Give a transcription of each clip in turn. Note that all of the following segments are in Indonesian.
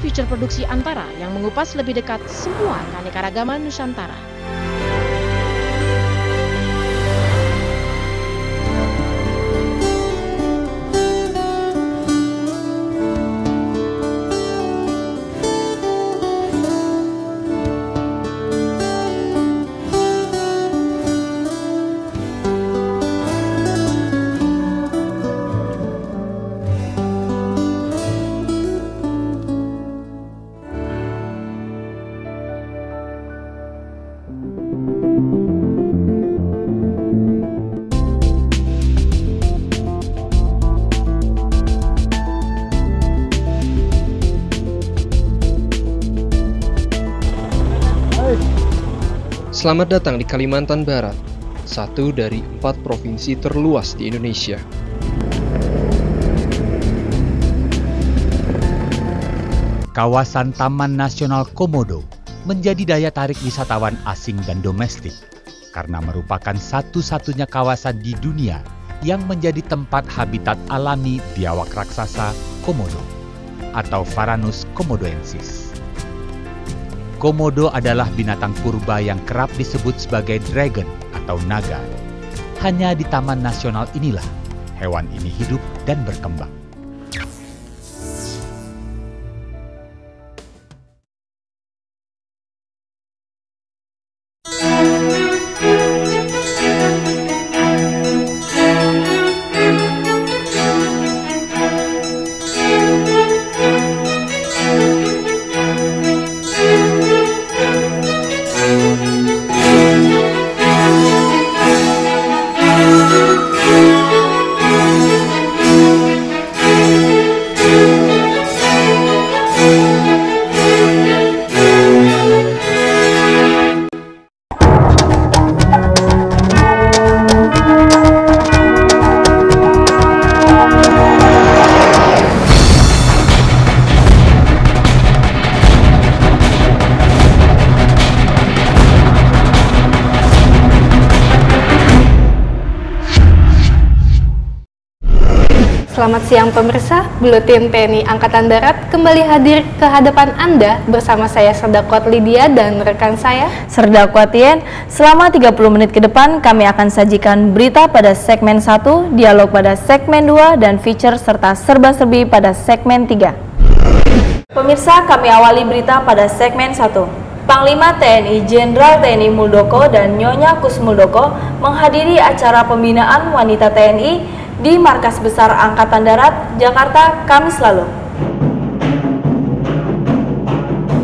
Future Produksi Antara yang mengupas lebih dekat semua keanekaragaman Nusantara. Selamat datang di Kalimantan Barat, satu dari 4 provinsi terluas di Indonesia. Kawasan Taman Nasional Komodo menjadi daya tarik wisatawan asing dan domestik karena merupakan satu-satunya kawasan di dunia yang menjadi tempat habitat alami biawak raksasa komodo atau Varanus komodoensis. Komodo adalah binatang purba yang kerap disebut sebagai dragon atau naga. Hanya di Taman Nasional inilah hewan ini hidup dan berkembang. Selamat siang pemirsa, Buletin TNI Angkatan Darat kembali hadir ke hadapan Anda bersama saya Serdakwat Lydia dan rekan saya Serdakwat Tien. Selama 30 menit ke depan kami akan sajikan berita pada segmen 1, dialog pada segmen 2, dan feature serta serba-serbi pada segmen 3. Pemirsa, kami awali berita pada segmen 1. Panglima TNI Jenderal TNI Muldoko dan Nyonya Kus Muldoko menghadiri acara pembinaan wanita TNI di Markas Besar Angkatan Darat, Jakarta, Kamis lalu.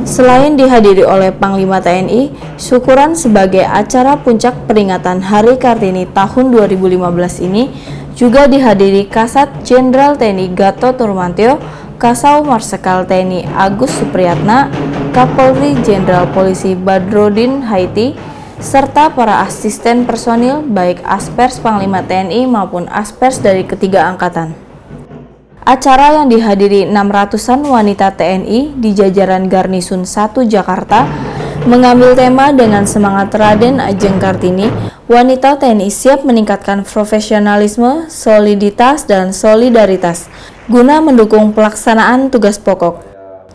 Selain dihadiri oleh Panglima TNI, syukuran sebagai acara puncak peringatan Hari Kartini tahun 2015 ini juga dihadiri Kasat Jenderal TNI Gatot Nurmantio, Kasau Marsikal TNI Agus Supriyatna, Kapolri Jenderal Polisi Badrodin Haiti, serta para asisten personil baik Aspers Panglima TNI maupun Aspers dari ketiga angkatan. Acara yang dihadiri 600-an wanita TNI di jajaran Garnisun 1 Jakarta mengambil tema dengan semangat Raden Ajeng Kartini, wanita TNI siap meningkatkan profesionalisme, soliditas, dan solidaritas guna mendukung pelaksanaan tugas pokok.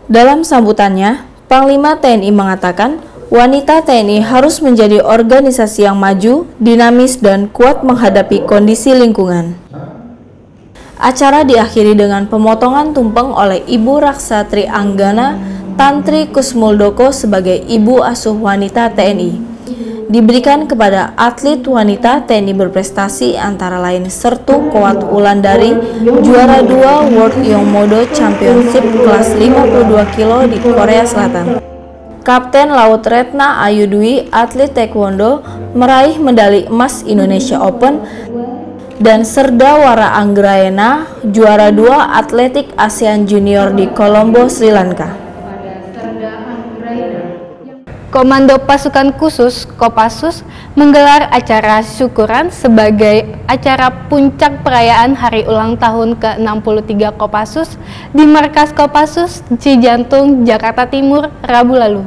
Dalam sambutannya, Panglima TNI mengatakan, wanita TNI harus menjadi organisasi yang maju, dinamis, dan kuat menghadapi kondisi lingkungan. Acara diakhiri dengan pemotongan tumpeng oleh Ibu Raksatri Anggana Tantri Kus Muldoko sebagai ibu asuh wanita TNI. Diberikan kepada atlet wanita TNI berprestasi antara lain Sertu Kowat Wulandari, juara 2 World Young Modo Championship kelas 52 kilo di Korea Selatan. Kapten Laut Retna Ayu Dwi, atlet taekwondo, meraih medali emas Indonesia Open, dan Serda Wara Anggraena, juara 2 atletik ASEAN Junior di Colombo, Sri Lanka. Komando Pasukan Khusus Kopassus menggelar acara syukuran sebagai acara puncak perayaan hari ulang tahun ke-63 Kopassus di Markas Kopassus Cijantung, Jakarta Timur, Rabu lalu.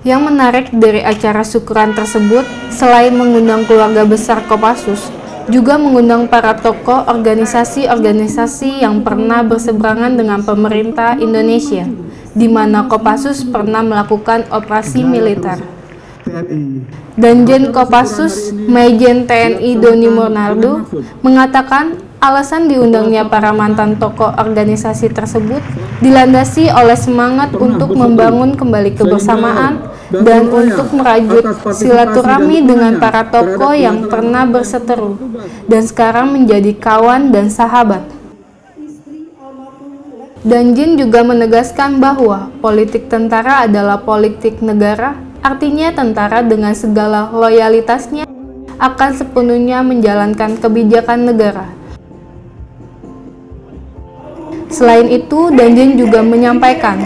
Yang menarik dari acara syukuran tersebut, selain mengundang keluarga besar Kopassus, juga mengundang para tokoh organisasi-organisasi yang pernah berseberangan dengan pemerintah Indonesia, di mana Kopassus pernah melakukan operasi militer. Danjen Kopassus, Majen TNI Doni Monardo, mengatakan alasan diundangnya para mantan tokoh organisasi tersebut dilandasi oleh semangat untuk membangun kembali kebersamaan dan untuk merajut silaturahmi dengan para tokoh yang pernah berseteru dan sekarang menjadi kawan dan sahabat. Danjen juga menegaskan bahwa politik tentara adalah politik negara, artinya tentara dengan segala loyalitasnya akan sepenuhnya menjalankan kebijakan negara. Selain itu, Danjen juga menyampaikan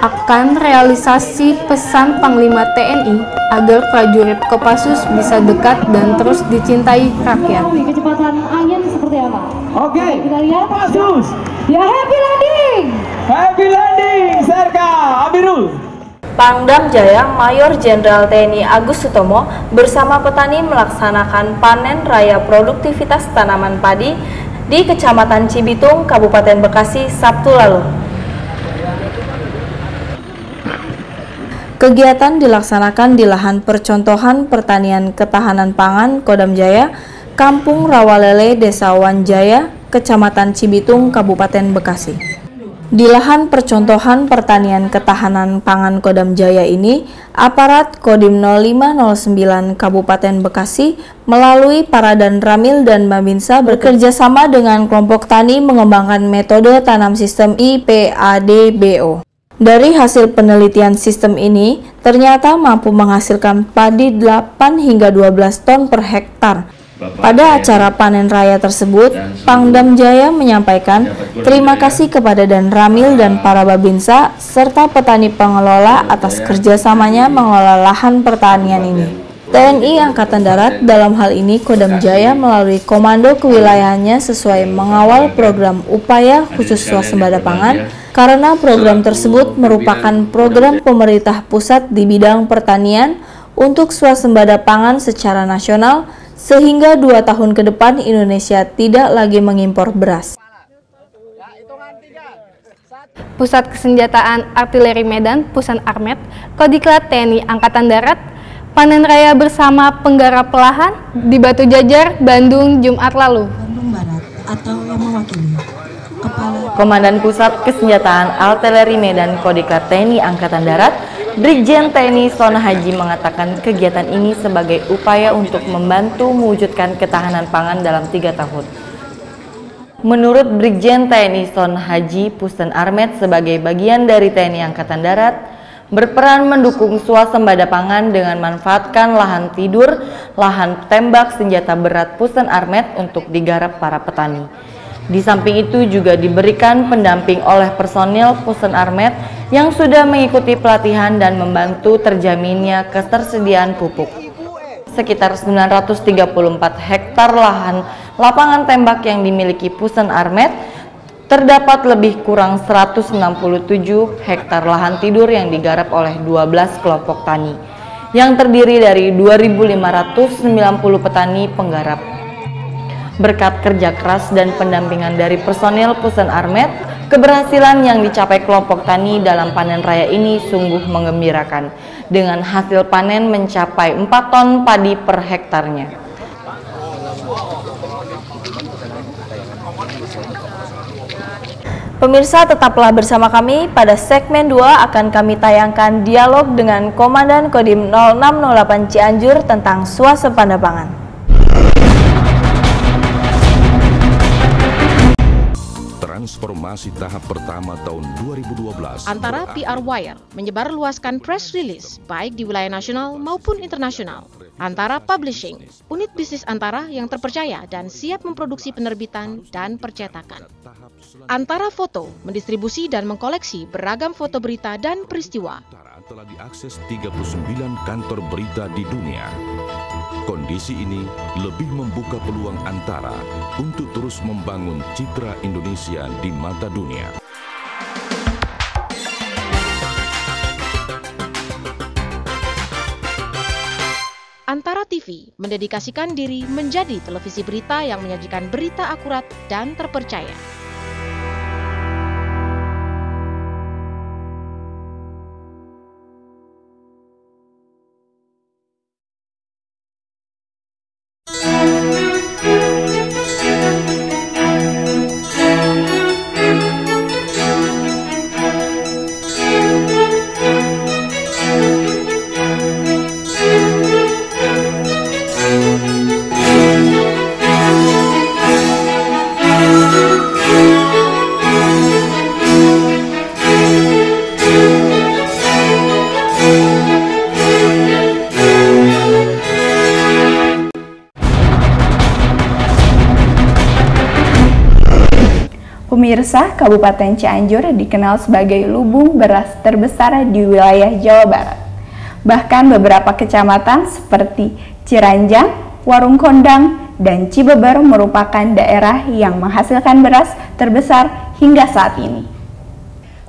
akan realisasi pesan Panglima TNI agar prajurit Kopassus bisa dekat dan terus dicintai rakyat. Kecepatan angin seperti apa? Oke, kita lihat. Kopassus. Ya, happy landing. Happy landing, Serka Abirul. Pangdam Jaya Mayor Jenderal TNI Agus Sutomo bersama petani melaksanakan panen raya produktivitas tanaman padi di Kecamatan Cibitung, Kabupaten Bekasi, Sabtu lalu. Kegiatan dilaksanakan di lahan percontohan pertanian ketahanan pangan Kodam Jaya, Kampung Rawalele, Desa Wanjaya, Kecamatan Cibitung, Kabupaten Bekasi. Di lahan percontohan pertanian ketahanan pangan Kodam Jaya ini, aparat Kodim 0509 Kabupaten Bekasi melalui para Danramil dan Babinsa bekerja sama dengan kelompok tani mengembangkan metode tanam sistem IPADBO. Dari hasil penelitian sistem ini, ternyata mampu menghasilkan padi 8 hingga 12 ton per hektar. Pada acara panen raya tersebut, Pangdam Jaya menyampaikan terima kasih kepada Danramil dan para Babinsa serta petani pengelola atas kerjasamanya mengelola lahan pertanian ini. TNI Angkatan Darat dalam hal ini Kodam Jaya melalui komando kewilayahannya sesuai mengawal program upaya khusus swasembada pangan karena program tersebut merupakan program pemerintah pusat di bidang pertanian untuk swasembada pangan secara nasional sehingga 2 tahun ke depan Indonesia tidak lagi mengimpor beras. Pusat Kesenjataan Artileri Medan, Pusen Armet, Kodiklat TNI Angkatan Darat, panen raya bersama penggarap lahan di Batu Jajar, Bandung, Jumat lalu. Bandung Barat atau yang mewakili Kepala Komandan Pusat Kesenjataan Artileri Medan Kodiklat TNI Angkatan Darat, Brigjen TNI Sona Haji mengatakan kegiatan ini sebagai upaya untuk membantu mewujudkan ketahanan pangan dalam 3 tahun. Menurut Brigjen TNI Sona Haji, Pusen Armet sebagai bagian dari TNI Angkatan Darat berperan mendukung swasembada pangan dengan manfaatkan lahan tidur, lahan tembak senjata berat Pusen Armet untuk digarap para petani. Di samping itu juga diberikan pendamping oleh personil Pusen Armet yang sudah mengikuti pelatihan dan membantu terjaminnya ketersediaan pupuk. Sekitar 934 hektar lahan lapangan tembak yang dimiliki Pusen Armet, terdapat lebih kurang 167 hektar lahan tidur yang digarap oleh 12 kelompok tani, yang terdiri dari 2.590 petani penggarap. Berkat kerja keras dan pendampingan dari personil Pusen Armet, keberhasilan yang dicapai kelompok tani dalam panen raya ini sungguh menggembirakan, dengan hasil panen mencapai 4 ton padi per hektarnya. Pemirsa, tetaplah bersama kami. Pada segmen 2 akan kami tayangkan dialog dengan Komandan Kodim 0608 Cianjur tentang swasembada pangan. Transformasi tahap pertama tahun 2012 Antara PR Wire menyebarluaskan press release baik di wilayah nasional maupun internasional. Antara Publishing, unit bisnis Antara yang terpercaya dan siap memproduksi penerbitan dan percetakan. Antara Foto mendistribusi dan mengkoleksi beragam foto berita dan peristiwa. telah diakses 39 kantor berita di dunia. Kondisi ini lebih membuka peluang Antara untuk terus membangun citra Indonesia di mata dunia. Antara TV TV mendedikasikan diri menjadi televisi berita yang menyajikan berita akurat dan terpercaya. Pemirsa, Kabupaten Cianjur dikenal sebagai lubung beras terbesar di wilayah Jawa Barat. Bahkan beberapa kecamatan seperti Ciranjang, Warung Kondang, dan Cibeber merupakan daerah yang menghasilkan beras terbesar hingga saat ini.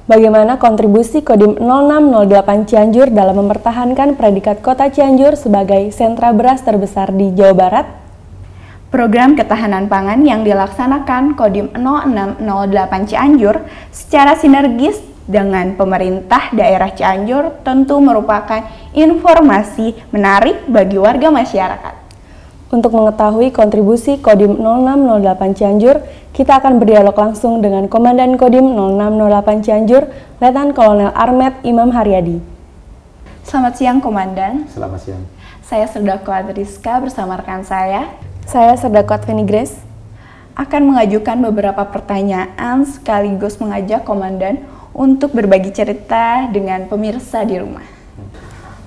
Bagaimana kontribusi Kodim 0608 Cianjur dalam mempertahankan predikat Kota Cianjur sebagai sentra beras terbesar di Jawa Barat? Program ketahanan pangan yang dilaksanakan Kodim 0608 Cianjur secara sinergis dengan pemerintah daerah Cianjur tentu merupakan informasi menarik bagi warga masyarakat. Untuk mengetahui kontribusi Kodim 0608 Cianjur, kita akan berdialog langsung dengan Komandan Kodim 0608 Cianjur, Letnan Kolonel Armet Imam Haryadi. Selamat siang, Komandan. Selamat siang. Saya Serdakwa Rizka bersama rekan saya Serdakwa Feni Grace, akan mengajukan beberapa pertanyaan sekaligus mengajak Komandan untuk berbagi cerita dengan pemirsa di rumah.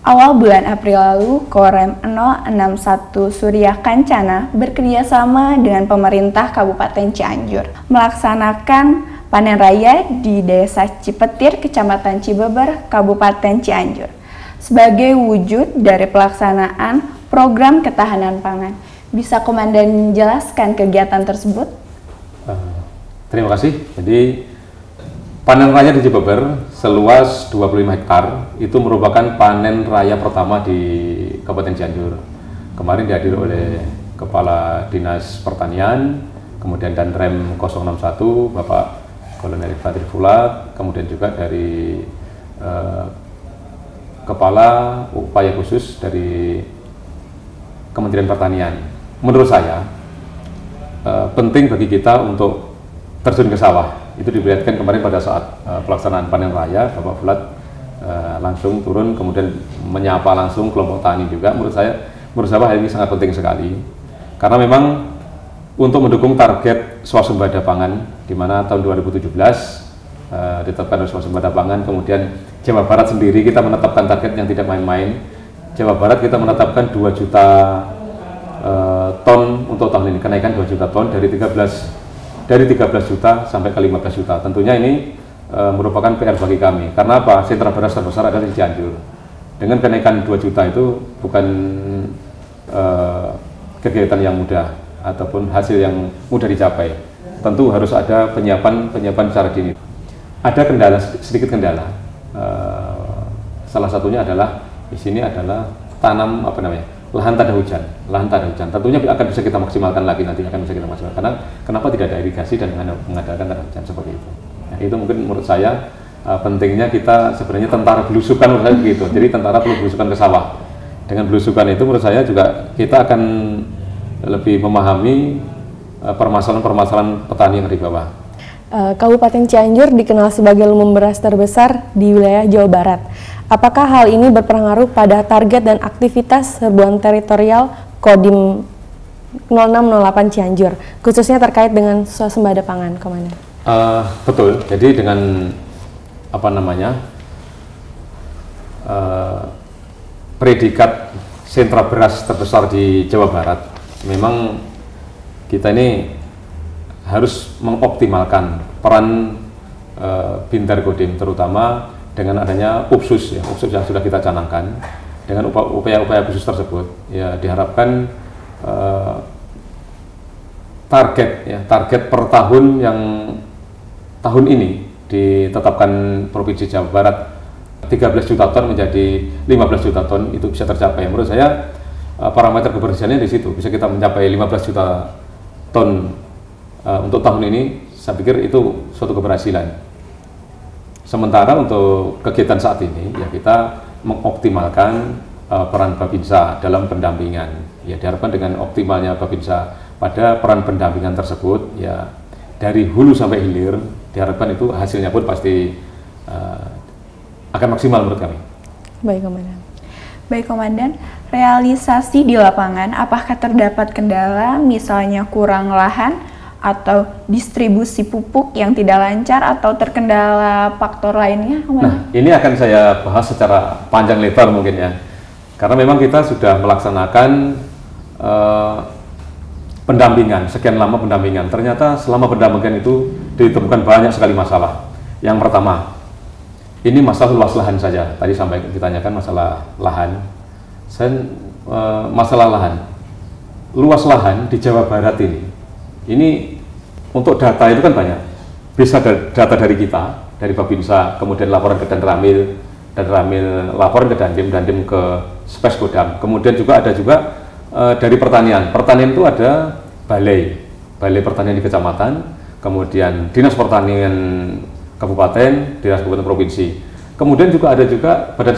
Awal bulan April lalu, Korem 061 Surya Kancana bekerjasama dengan pemerintah Kabupaten Cianjur melaksanakan panen raya di Desa Cipetir, Kecamatan Cibeber, Kabupaten Cianjur sebagai wujud dari pelaksanaan program ketahanan pangan. Bisa Komandan jelaskan kegiatan tersebut? Terima kasih. Jadi panen raya di Cibeber seluas 25 hektar itu merupakan panen raya pertama di Kabupaten Cianjur. Kemarin dihadiri oleh Kepala Dinas Pertanian, kemudian Danrem 061 Bapak Kolonel Fatir Fulat, kemudian juga dari Kepala Upaya Khusus dari Kementerian Pertanian. Menurut saya penting bagi kita untuk terjun ke sawah. Itu diperlihatkan kemarin pada saat pelaksanaan panen raya, Bapak Fulat langsung turun kemudian menyapa langsung kelompok tani juga. Menurut saya hal ini sangat penting sekali karena memang untuk mendukung target swasembada pangan di mana tahun 2017 ditetapkan swasembada pangan, kemudian Jawa Barat sendiri kita menetapkan target yang tidak main-main. Jawa Barat kita menetapkan 2 juta ton untuk tahun ini, kenaikan 2 juta ton dari 13 juta sampai ke 15 juta. Tentunya ini merupakan PR bagi kami. Karena apa? Sentra beras terbesar ada di Cianjur. Dengan kenaikan 2 juta itu bukan kegiatan yang mudah ataupun hasil yang mudah dicapai. Tentu harus ada penyiapan secara dini. Ada sedikit kendala. Salah satunya adalah di sini adalah tanam lahan tak ada hujan. Tentunya akan bisa kita maksimalkan lagi nanti karena kenapa tidak ada irigasi dan mengadakan tanda hujan seperti itu. Nah, itu mungkin menurut saya pentingnya kita sebenarnya tentara belusukan menurut saya begitu. Jadi tentara perlu belusukan ke sawah. Dengan belusukan itu menurut saya juga kita akan lebih memahami permasalahan petani yang ada di bawah. Kabupaten Cianjur dikenal sebagai lumbung beras terbesar di wilayah Jawa Barat. Apakah hal ini berpengaruh pada target dan aktivitas serbuan teritorial Kodim 0608 Cianjur, khususnya terkait dengan swasembada pangan, Komandan? Betul. Jadi dengan predikat sentra beras terbesar di Jawa Barat, memang kita ini harus mengoptimalkan peran Bintar Kodim, terutama dengan adanya UPSUS yang sudah kita canangkan. Dengan upaya-upaya khusus tersebut, ya diharapkan target per tahun yang tahun ini ditetapkan Provinsi Jawa Barat 13 juta ton menjadi 15 juta ton itu bisa tercapai. Menurut saya parameter keberhasilannya di situ. Bisa kita mencapai 15 juta ton untuk tahun ini, saya pikir itu suatu keberhasilan. Sementara untuk kegiatan saat ini, ya kita mengoptimalkan peran Babinsa dalam pendampingan. Ya diharapkan dengan optimalnya Babinsa pada peran pendampingan tersebut, ya dari hulu sampai hilir, diharapkan itu hasilnya pun pasti akan maksimal menurut kami. Baik, Komandan. Baik, Komandan. Realisasi di lapangan, apakah terdapat kendala, misalnya kurang lahan, atau distribusi pupuk yang tidak lancar, atau terkendala faktor lainnya, Komandan? Nah, ini akan saya bahas secara panjang lebar mungkin ya. Karena memang kita sudah melaksanakan pendampingan, sekian lama pendampingan. Ternyata selama pendampingan itu ditemukan banyak sekali masalah. Yang pertama, ini masalah luas lahan saja. Tadi sampai ditanyakan masalah lahan. Masalah lahan. Luas lahan di Jawa Barat ini untuk data itu kan banyak. Bisa data dari kita, dari Babinsa, kemudian laporan ke Danramil, laporan ke Dandim ke Spesgodam. Kemudian juga ada dari pertanian. Pertanian itu ada balai pertanian di kecamatan, kemudian dinas pertanian kabupaten, dinas kabupaten provinsi. Kemudian juga ada badan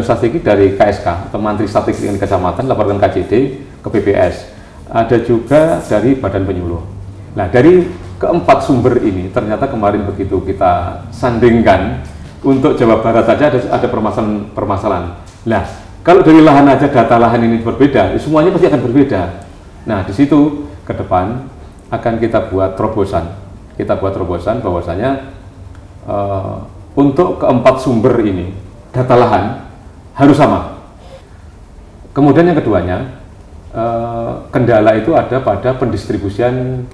statistik dari KSK atau Mantri Statistik di kecamatan, laporan KJD ke BPS. Ada juga dari badan penyuluh. Nah, dari keempat sumber ini ternyata kemarin begitu kita sandingkan, untuk Jawa Barat saja ada permasalahan. Nah, kalau dari lahan aja data lahan ini berbeda, semuanya pasti akan berbeda. Nah, di situ ke depan akan kita buat terobosan. Bahwasanya untuk keempat sumber ini data lahan harus sama. Kemudian yang keduanya, kendala itu ada pada pendistribusian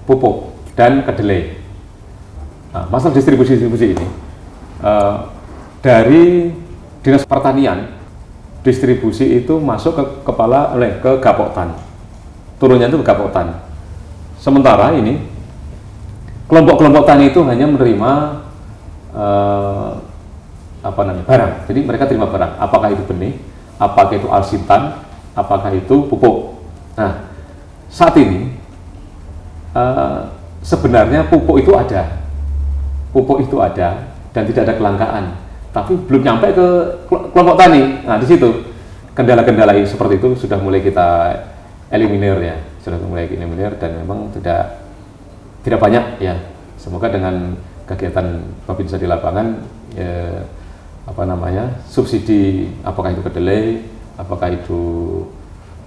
pupuk dan kedelai. Nah, masalah distribusi ini dari Dinas Pertanian, distribusi itu masuk ke Gapoktan, turunnya itu ke Gapoktan. Sementara ini kelompok-kelompok tani itu hanya menerima barang. Jadi mereka terima barang, apakah itu benih, apakah itu alsintan, apakah itu pupuk. Nah, saat ini sebenarnya pupuk itu ada dan tidak ada kelangkaan, tapi belum nyampe ke kelompok tani. Nah, di situ kendala-kendala seperti itu sudah mulai kita eliminir ya, dan memang tidak banyak ya. Semoga dengan kegiatan Babinsa di lapangan subsidi, apakah itu kedelai, apakah itu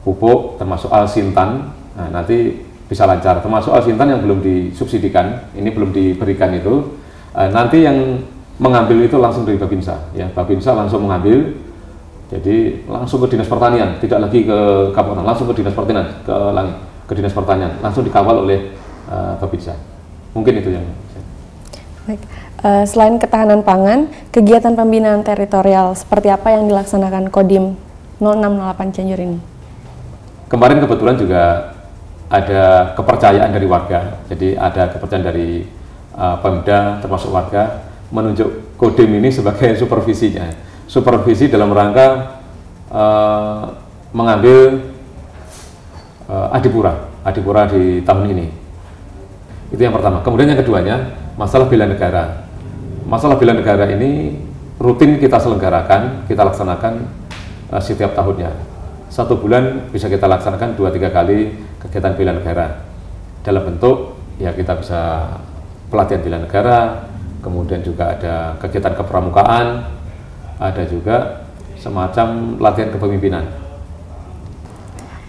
pupuk, termasuk alsintan, nah, nanti bisa lancar. Termasuk alsintan yang belum disubsidikan, ini belum diberikan itu, nanti yang mengambil itu langsung dari Babinsa ya. Babinsa langsung mengambil, jadi langsung ke Dinas Pertanian, tidak lagi ke Kapolres, langsung ke Dinas Pertanian, ke Dinas Pertanian, langsung dikawal oleh Babinsa. Mungkin itu yang baik. Selain ketahanan pangan, kegiatan pembinaan teritorial seperti apa yang dilaksanakan Kodim 0608 Cianjur ini? Kemarin kebetulan juga ada kepercayaan dari warga, jadi ada kepercayaan dari Pemda termasuk warga menunjuk Kodim ini sebagai supervisinya. Supervisi dalam rangka mengambil Adipura di tahun ini. Itu yang pertama. Kemudian yang keduanya, masalah bela negara. Masalah bela negara ini rutin kita selenggarakan, kita laksanakan setiap tahunnya. 1 bulan bisa kita laksanakan 2-3 kali kegiatan bela negara. Dalam bentuk ya kita bisa pelatihan bela negara, kemudian juga ada kegiatan kepramukaan, ada juga semacam latihan kepemimpinan.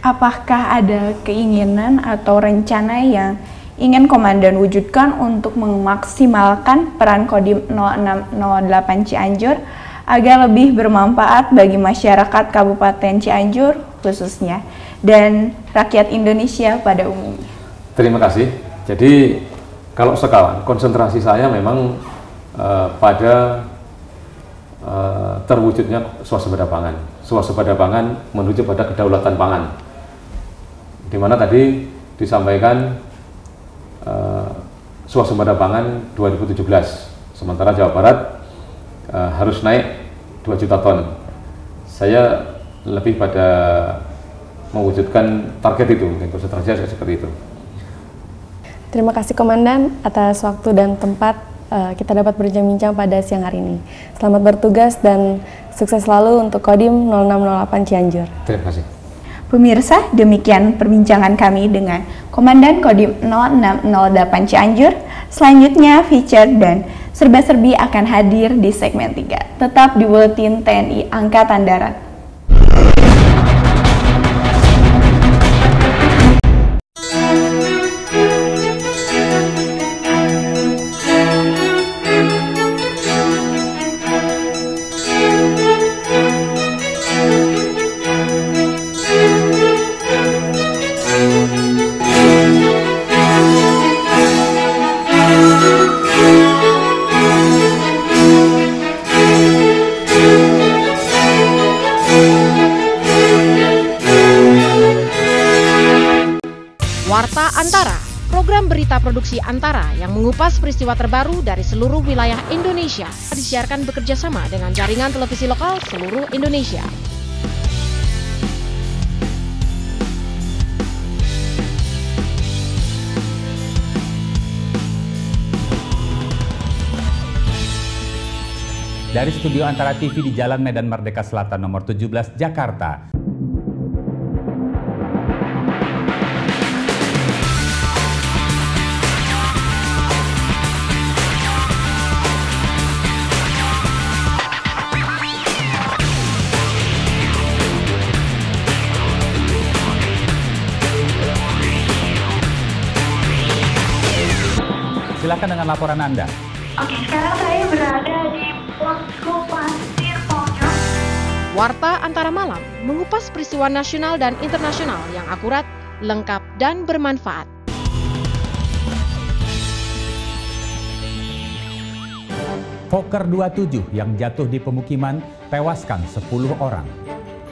Apakah ada keinginan atau rencana yang ingin Komandan wujudkan untuk memaksimalkan peran Kodim 0608 Cianjur agar lebih bermanfaat bagi masyarakat Kabupaten Cianjur khususnya dan rakyat Indonesia pada umumnya? Terima kasih. Jadi kalau sekarang konsentrasi saya memang pada terwujudnya swasembada pangan menuju pada kedaulatan pangan, di mana tadi disampaikan swasembada pangan 2017, sementara Jawa Barat harus naik 2 juta ton. Saya lebih pada mewujudkan target itu, konsentrasi seperti itu. Terima kasih Komandan atas waktu dan tempat kita dapat berbincang-bincang pada siang hari ini. Selamat bertugas dan sukses selalu untuk Kodim 0608 Cianjur. Terima kasih. Pemirsa, demikian perbincangan kami dengan Komandan Kodim 0608 Cianjur. Selanjutnya feature dan serba-serbi akan hadir di segmen 3. Tetap di Buletin TNI Angkatan Darat. Warta Antara, program berita produksi Antara yang mengupas peristiwa terbaru dari seluruh wilayah Indonesia, disiarkan bekerja sama dengan jaringan televisi lokal seluruh Indonesia. Dari studio Antara TV di Jalan Medan Merdeka Selatan nomor 17, Jakarta. Silakan dengan laporan Anda. Oke, sekarang saya berada di Posko Pasir Pojok. Warta Antara Malam mengupas peristiwa nasional dan internasional yang akurat, lengkap, dan bermanfaat. Fokker 27 yang jatuh di pemukiman tewaskan 10 orang.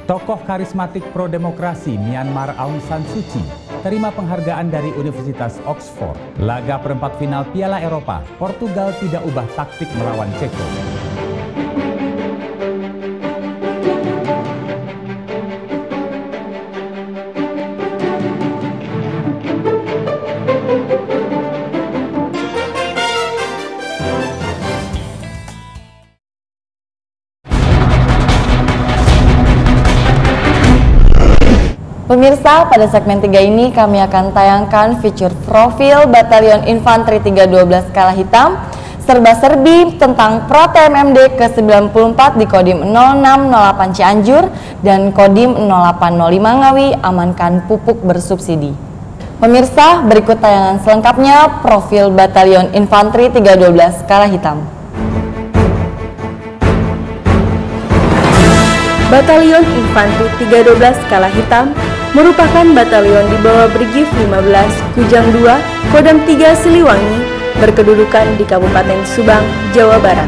Tokoh karismatik pro-demokrasi Myanmar Aung San Suu Kyi terima penghargaan dari Universitas Oxford. Laga perempat final Piala Eropa, Portugal tidak ubah taktik melawan Ceko. Pemirsa, pada segmen 3 ini kami akan tayangkan feature profil Batalion Infanteri 312 Skala Hitam, serba-serbi tentang Pro-TMMD ke-94 di Kodim 0608 Cianjur dan Kodim 0805 Ngawi amankan pupuk bersubsidi. Pemirsa, berikut tayangan selengkapnya profil Batalion Infanteri 312 Skala Hitam. Batalion Infanteri 312 Skala Hitam merupakan batalion di bawah Brigif 15 Kujang 2 Kodam 3 Siliwangi berkedudukan di Kabupaten Subang, Jawa Barat.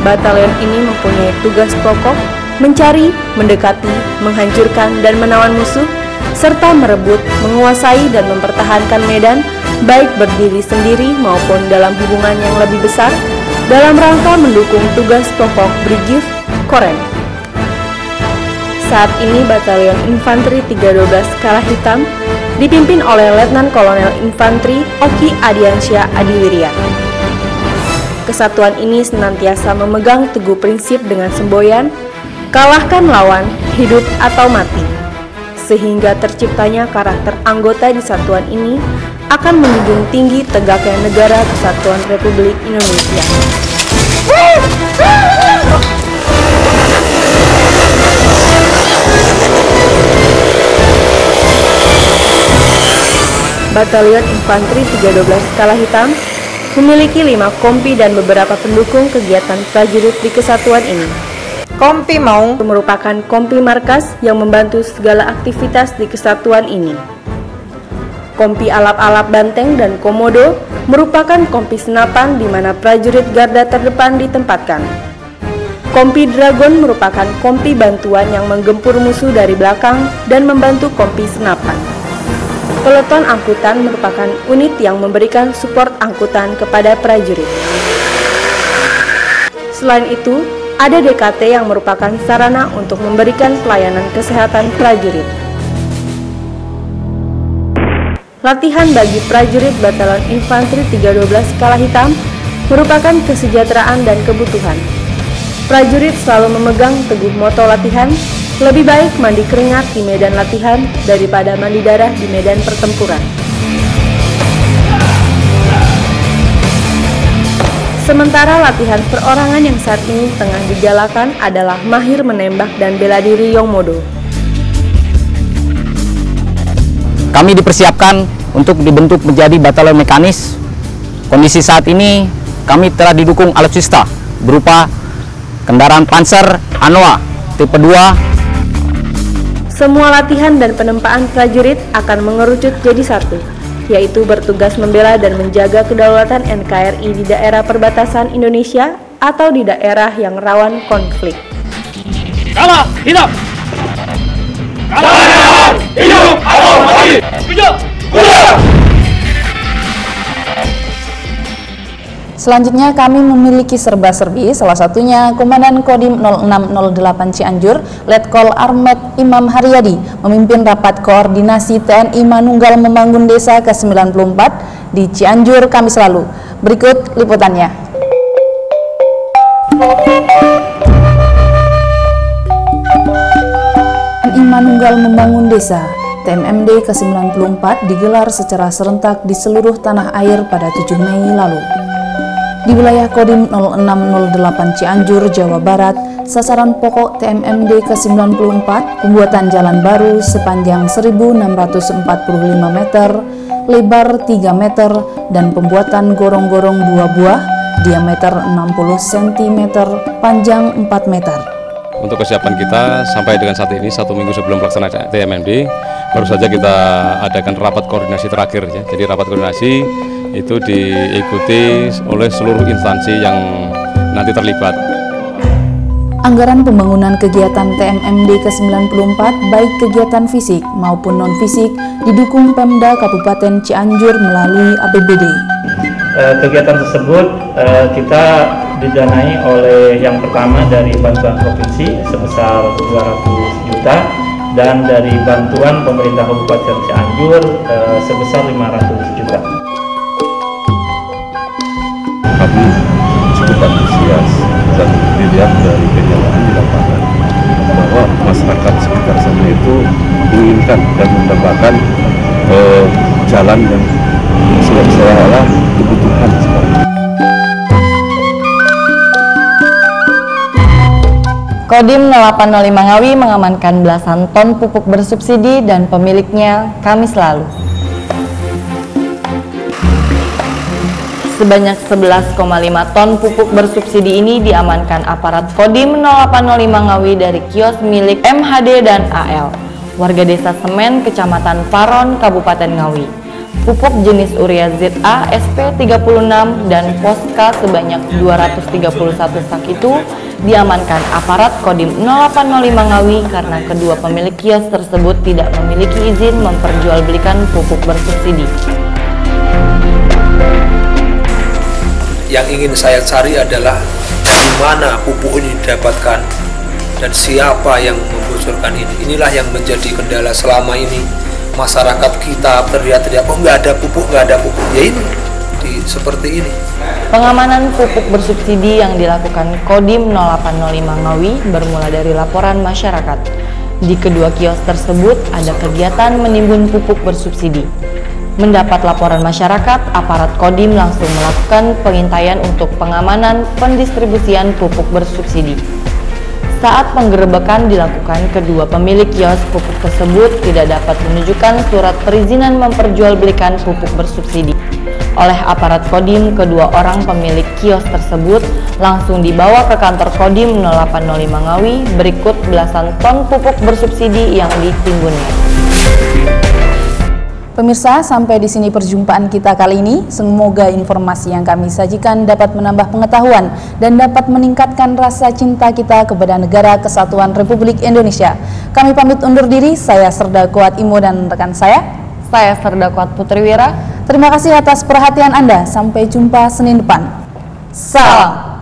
Batalion ini mempunyai tugas pokok mencari, mendekati, menghancurkan dan menawan musuh serta merebut, menguasai dan mempertahankan medan baik berdiri sendiri maupun dalam hubungan yang lebih besar dalam rangka mendukung tugas pokok Brigif Korem. Saat ini Batalion Infanteri 312 Skala Hitam dipimpin oleh Letnan Kolonel Infanteri Oki Adiansyah Adiwirya. Kesatuan ini senantiasa memegang teguh prinsip dengan semboyan, kalahkan lawan, hidup atau mati. Sehingga terciptanya karakter anggota di satuan ini akan menjunjung tinggi tegaknya Negara Kesatuan Republik Indonesia. Batalion Infanteri 312 Skala Hitam memiliki 5 kompi dan beberapa pendukung kegiatan prajurit di kesatuan ini. Kompi Maung merupakan kompi markas yang membantu segala aktivitas di kesatuan ini. Kompi Alap-Alap Banteng dan Komodo merupakan kompi senapan di mana prajurit garda terdepan ditempatkan. Kompi Dragon merupakan kompi bantuan yang menggempur musuh dari belakang dan membantu kompi senapan. Peleton angkutan merupakan unit yang memberikan support angkutan kepada prajurit. Selain itu, ada DKT yang merupakan sarana untuk memberikan pelayanan kesehatan prajurit. Latihan bagi prajurit Batalan Infanteri 312 Skala Hitam merupakan kesejahteraan dan kebutuhan. Prajurit selalu memegang teguh moto latihan, lebih baik mandi keringat di medan latihan daripada mandi darah di medan pertempuran. Sementara latihan perorangan yang saat ini tengah digalakan adalah mahir menembak dan bela diri Yongmodo. Kami dipersiapkan untuk dibentuk menjadi batalion mekanis. Kondisi saat ini kami telah didukung alutsista berupa kendaraan Panzer Anoa tipe 2. Semua latihan dan penempaan prajurit akan mengerucut jadi satu, yaitu bertugas membela dan menjaga kedaulatan NKRI di daerah perbatasan Indonesia atau di daerah yang rawan konflik. Kalah hidup! Kalah hidup atau mati! Hidup! Selanjutnya kami memiliki serba-serbi, salah satunya Komandan Kodim 0608 Cianjur, Letkol Armet Imam Haryadi, memimpin rapat koordinasi TNI Manunggal Membangun Desa ke-94 di Cianjur Kamis lalu. Berikut liputannya. TNI Manunggal Membangun Desa TMMD ke-94 digelar secara serentak di seluruh tanah air pada 7 Mei lalu. Di wilayah Kodim 0608 Cianjur, Jawa Barat, sasaran pokok TMMD ke-94 pembuatan jalan baru sepanjang 1.645 meter, lebar 3 meter, dan pembuatan gorong-gorong 2 buah, diameter 60 cm, panjang 4 meter. Untuk kesiapan kita sampai dengan saat ini, 1 minggu sebelum pelaksanaan TMMD, baru saja kita adakan rapat koordinasi terakhir ya. Jadi rapat koordinasi itu diikuti oleh seluruh instansi yang nanti terlibat. Anggaran pembangunan kegiatan TMMD ke-94 baik kegiatan fisik maupun non-fisik didukung Pemda Kabupaten Cianjur melalui APBD. Kegiatan tersebut kita didanai oleh yang pertama dari bantuan provinsi sebesar 200 juta dan dari bantuan pemerintah Kabupaten Cianjur sebesar 500 juta. Kami cukup antusias dan dilihat dari kenyataan di lapangan bahwa masyarakat sekitar sana itu menginginkan dan mendapatkan jalan yang seolah-olah kebutuhan sekarang. Kodim 0805 Ngawi mengamankan belasan ton pupuk bersubsidi dan pemiliknya Kamis lalu. Sebanyak 11,5 ton pupuk bersubsidi ini diamankan aparat Kodim 0805 Ngawi dari kios milik MHD dan AL, warga desa Semen, Kecamatan Paron, Kabupaten Ngawi. Pupuk jenis urea ZA SP36 dan Poska sebanyak 231 sak itu diamankan aparat Kodim 0805 Ngawi karena kedua pemilik kios tersebut tidak memiliki izin memperjualbelikan pupuk bersubsidi. Yang ingin saya cari adalah dari mana pupuk ini didapatkan dan siapa yang membocorkan ini. Inilah yang menjadi kendala selama ini. Masyarakat kita teriak-teriak, oh nggak ada pupuk, nggak ada pupuk. Ya ini, seperti ini. Pengamanan pupuk bersubsidi yang dilakukan Kodim 0805 Ngawi bermula dari laporan masyarakat. Di kedua kios tersebut ada kegiatan menimbun pupuk bersubsidi. Mendapat laporan masyarakat, aparat Kodim langsung melakukan pengintaian untuk pengamanan pendistribusian pupuk bersubsidi. Saat penggerebekan dilakukan, kedua pemilik kios pupuk tersebut tidak dapat menunjukkan surat perizinan memperjualbelikan pupuk bersubsidi. Oleh aparat Kodim, kedua orang pemilik kios tersebut langsung dibawa ke kantor Kodim 0805 Ngawi berikut belasan ton pupuk bersubsidi yang ditimbunnya. Pemirsa, sampai di sini perjumpaan kita kali ini. Semoga informasi yang kami sajikan dapat menambah pengetahuan dan dapat meningkatkan rasa cinta kita kepada Negara Kesatuan Republik Indonesia. Kami pamit undur diri, saya Serda Kuat Imo dan rekan saya Serda Kuat Putri Wira. Terima kasih atas perhatian Anda. Sampai jumpa Senin depan. Salam.